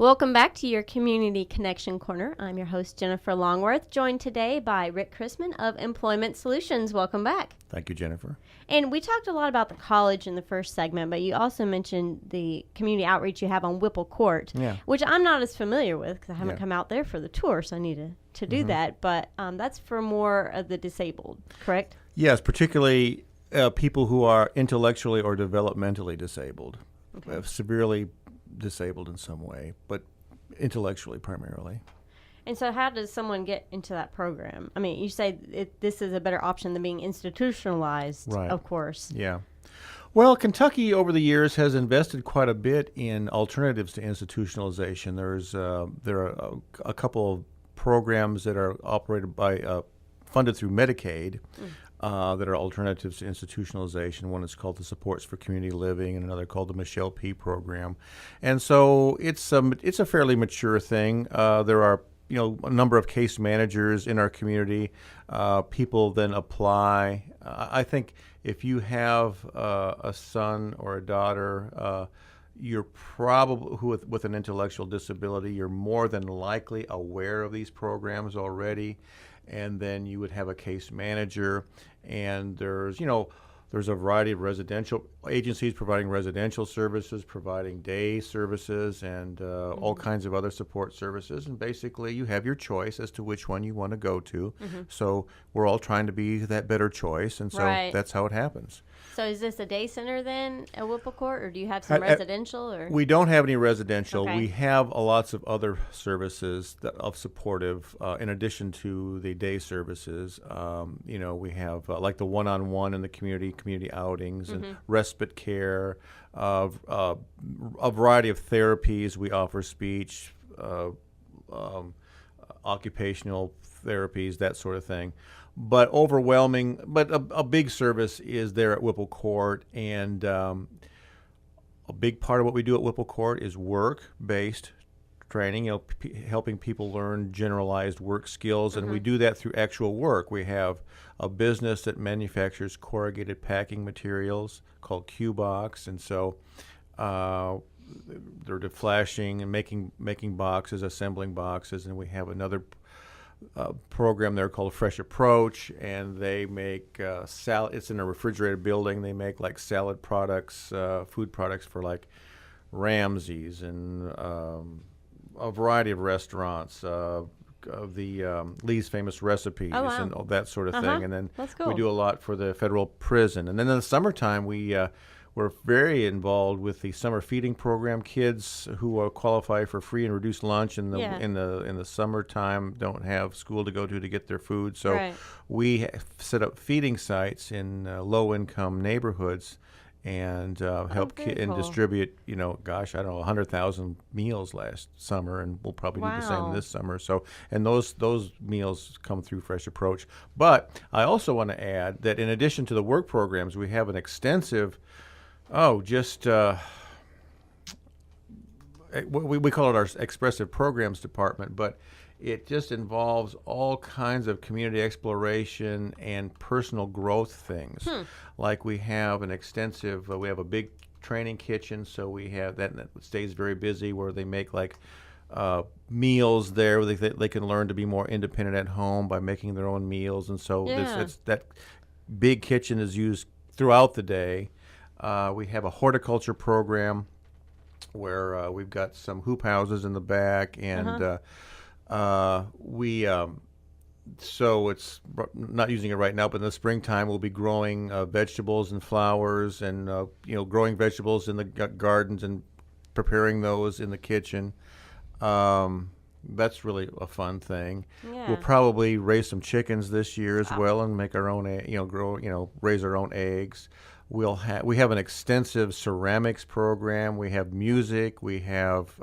Welcome back to your Community Connection Corner. I'm your host, Jennifer Longworth, joined today by Rick Christman of Employment Solutions. Welcome back. Thank you, Jennifer. And we talked a lot about the college in the first segment, but you also mentioned the community outreach you have on Whipple Court, which I'm not as familiar with because I haven't come out there for the tour, so I need to do that. But that's for more of the disabled, correct? Yes, particularly people who are intellectually or developmentally disabled, severely disabled in some way, but intellectually primarily. And so how does someone get into that program? I mean, you say this is a better option than being institutionalized, right. Of course. Yeah. Well, Kentucky over the years has invested quite a bit in alternatives to institutionalization. There are a couple of programs that are operated by, funded through Medicaid, that are alternatives to institutionalization. One is called the Supports for Community Living, and another called the Michelle P. Program. And so it's a fairly mature thing. There are a number of case managers in our community. People then apply. I think if you have a son or a daughter, you're probably with an intellectual disability, you're more than likely aware of these programs already. And then you would have a case manager, and there's a variety of residential agencies providing residential services, providing day services, and all kinds of other support services. And basically, you have your choice as to which one you want to go to. So we're all trying to be that better choice, and so that's how it happens. So is this a day center then at Whipple Court, or do you have some residential? Or we don't have any residential. Okay. We have lots of other services of supportive, in addition to the day services. We have like the one-on-one in the community outings, and respite care, a variety of therapies. We offer speech, occupational therapies, that sort of thing. But a big service is there at Whipple Court, and a big part of what we do at Whipple Court is work-based training, helping people learn generalized work skills, and we do that through actual work. We have a business that manufactures corrugated packing materials called Q-Box, and so they're deflashing and making boxes, assembling boxes, and we have another program there called Fresh Approach, and they make salad. It's in a refrigerated building. They make like salad products, food products for like Ramsey's and a variety of restaurants, of the Lee's Famous Recipes and all that sort of thing. And then we do a lot for the federal prison. And then in the summertime, we're very involved with the summer feeding program. Kids who qualify for free and reduced lunch in the summertime don't have school to go to get their food. So we set up feeding sites in low-income neighborhoods and help and distribute, 100,000 meals last summer, and we'll probably do the same this summer. So, and those meals come through Fresh Approach. But I also want to add that in addition to the work programs, we have an extensive we call it our expressive programs department, but it just involves all kinds of community exploration and personal growth things. Like we have we have a big training kitchen, so we have that stays very busy, where they make like meals there where they can learn to be more independent at home by making their own meals. And so that big kitchen is used throughout the day. We have a horticulture program where we've got some hoop houses in the back, and so it's not using it right now, but in the springtime we'll be growing vegetables and flowers, and growing vegetables in the gardens and preparing those in the kitchen. That's really a fun thing. We'll probably raise some chickens this year as well, and make our own, raise our own eggs. We have an extensive ceramics program. We have music. We have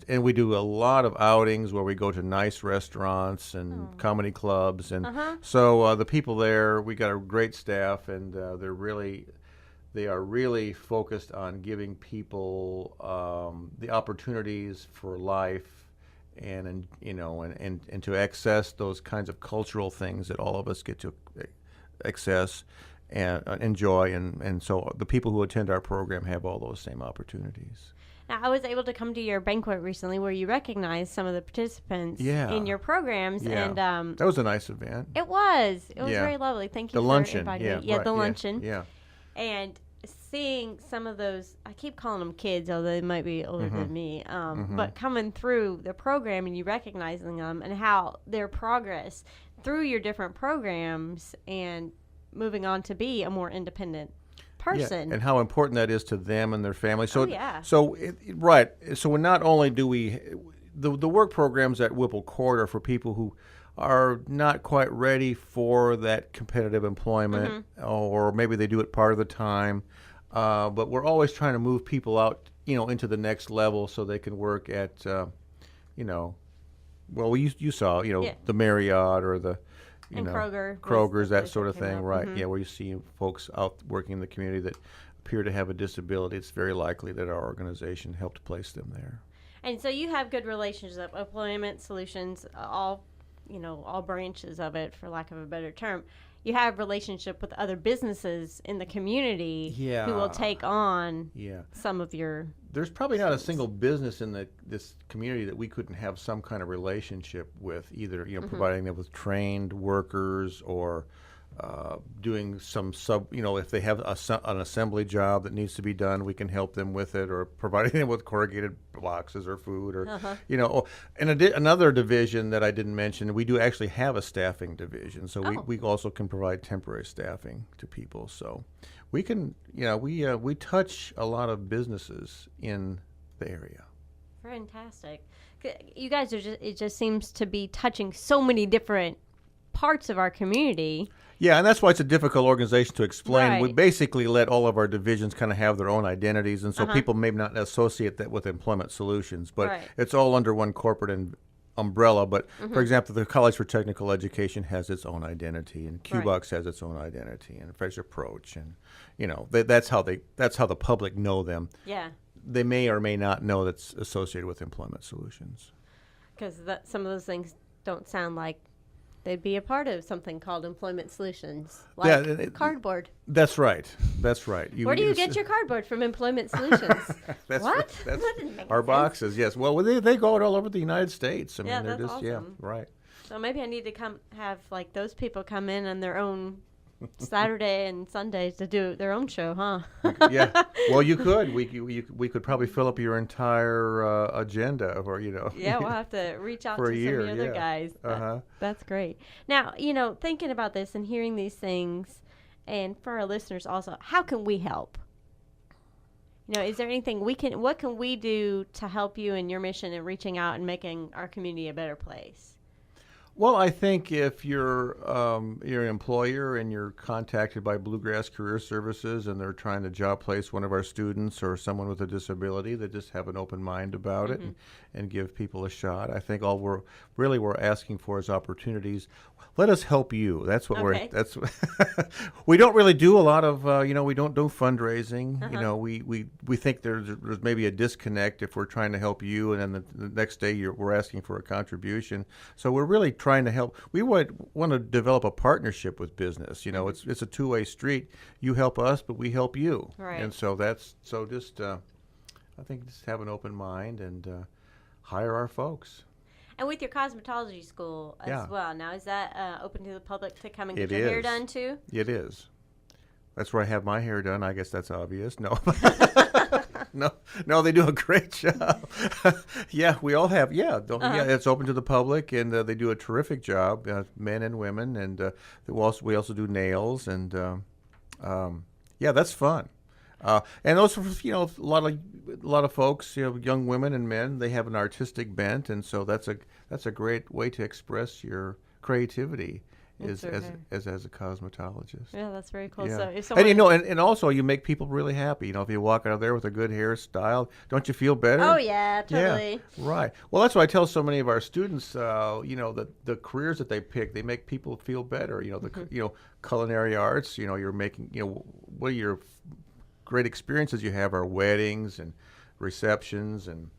and we do a lot of outings where we go to nice restaurants and comedy clubs, and so the people there, we got a great staff, and they are really focused on giving people the opportunities for life, and to access those kinds of cultural things that all of us get to access and enjoy, and so the people who attend our program have all those same opportunities. Now, I was able to come to your banquet recently where you recognized some of the participants in your programs. And that was a nice event. It was. It was very lovely. Thank you for inviting me. Yeah, the luncheon. Yeah. And seeing some of those, I keep calling them kids, although they might be older than me, but coming through the program and you recognizing them and how their progress through your different programs and moving on to be a more independent person. And how important that is to them and their family. So, So not only do we, the work programs at Whipple Court are for people who are not quite ready for that competitive employment, or maybe they do it part of the time. But we're always trying to move people out, into the next level so they can work at, you saw, the Marriott or the, Kroger's, that sort of thing, right? Yeah, where you see folks out working in the community that appear to have a disability. It's very likely that our organization helped place them there. And so you have good relationships, employment solutions, all branches of it, for lack of a better term. You have relationship with other businesses in the community who will take on some of your. There's probably not a single business in this community that we couldn't have some kind of relationship with, either providing them with trained workers or doing some if they have an assembly job that needs to be done, we can help them with it, or providing them with corrugated boxes or food, or another division that I didn't mention, we do actually have a staffing division, so we also can provide temporary staffing to people. So we can we touch a lot of businesses in the area. Fantastic. You guys are it just seems to be touching so many different parts of our community. Yeah, and that's why it's a difficult organization to explain. Right. We basically let all of our divisions kind of have their own identities, and so people may not associate that with Employment Solutions, but it's all under one corporate umbrella. But, for example, the College for Technical Education has its own identity, and QBucks has its own identity, and Fresh Approach, and, that's how the public know them. Yeah. They may or may not know that's associated with Employment Solutions. Because some of those things don't sound like they'd be a part of something called Employment Solutions, like cardboard. That's right. Where do you get your cardboard from? Employment Solutions? What? That's our boxes, yes. Well, they go out all over the United States. I mean, they're that's just, awesome. Right. So maybe I need to have those people come in on their own Saturday and Sundays to do their own show, huh? Yeah. Well, you could. We could probably fill up your entire agenda, or Yeah, we'll have to reach out to some of the other guys. That's great. Now, thinking about this and hearing these things, and for our listeners also, how can we help? Is there anything what can we do to help you in your mission in reaching out and making our community a better place? Well, I think if you're an employer and you're contacted by Bluegrass Career Services and they're trying to job place one of our students or someone with a disability, that just have an open mind about it and give people a shot. I think all we're asking for is opportunities. Let us help you. That's what we don't really do a lot of, we don't do fundraising. We think there's maybe a disconnect if we're trying to help you and then the next day we're asking for a contribution. So we're really trying to help. We want to develop a partnership with business. It's a two-way street. You help us, but we help you. Right. And so just I think just have an open mind and hire our folks. And with your cosmetology school as well. Now, is that open to the public to come and get your hair done too? It is. That's where I have my hair done. I guess that's obvious. No. No, they do a great job. Yeah, we all have. Yeah, it's open to the public, and they do a terrific job, men and women. And we also do nails, and that's fun. And those, a lot of folks, young women and men, they have an artistic bent, and so that's a great way to express your creativity. As a cosmetologist. Yeah, that's very cool. Yeah. So if someone and also you make people really happy. If you walk out of there with a good hairstyle, don't you feel better? Oh yeah, totally. Yeah, right. Well, that's why I tell so many of our students, that the careers that they pick, they make people feel better. The culinary arts. You're making. What are your great experiences you have are weddings and receptions and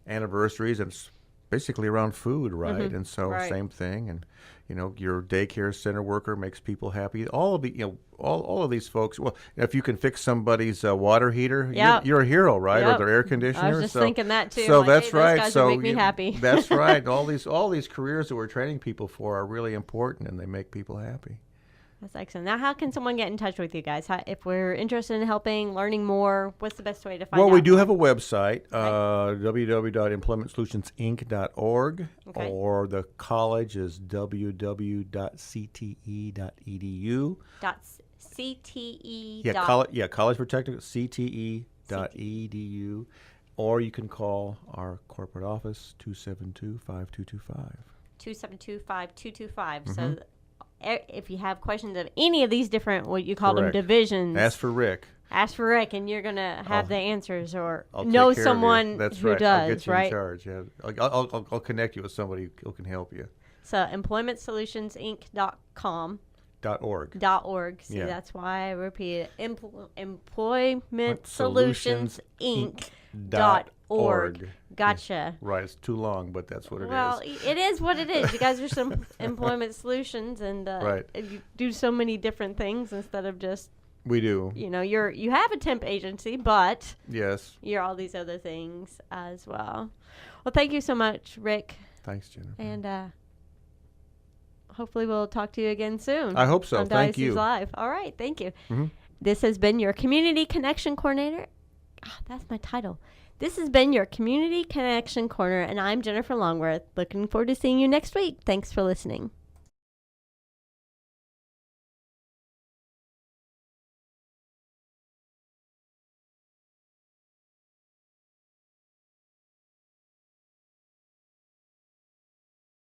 anniversaries and basically around food, right? Mm-hmm. And so right. same thing. And your daycare center worker makes people happy. All of the all of these folks. Well, if you can fix somebody's water heater, you're a hero, right? Yep. Or their air conditioner. I was just thinking that too. So like, that's hey, right. Those guys so would make me happy. That's right. All these careers that we're training people for are really important, and they make people happy. That's excellent. Now, how can someone get in touch with you guys? If we're interested in helping, learning more, what's the best way to find out? Well, we do have a website, www.employmentsolutionsinc.org, okay. or the college is www.cte.edu. .cte. College for Technical, cte.edu. Or you can call our corporate office, 272-5225. 272-5225. So if you have questions of any of these different, what you call them, divisions, ask for Rick. Ask for Rick, and you're going to have the answers, or know someone who does, I'll get you right? in charge. Yeah. I'll connect you with somebody who can help you. So employmentsolutionsinc.com. .org. See, that's why I repeat it. Employmentsolutionsinc.org. Gotcha. Right. It's too long, but that's what it is. Well, it is what it is. You guys are some employment solutions, and you do so many different things instead of just. We do. You have a temp agency, but yes, you're all these other things as well. Well, thank you so much, Rick. Thanks, Jennifer. And hopefully we'll talk to you again soon. I hope so. On Thank Diocese you. Live. All right. Thank you. Mm-hmm. This has been your Community Connection Coordinator. That's my title. This has been your Community Connection Corner, and I'm Jennifer Longworth. Looking forward to seeing you next week. Thanks for listening.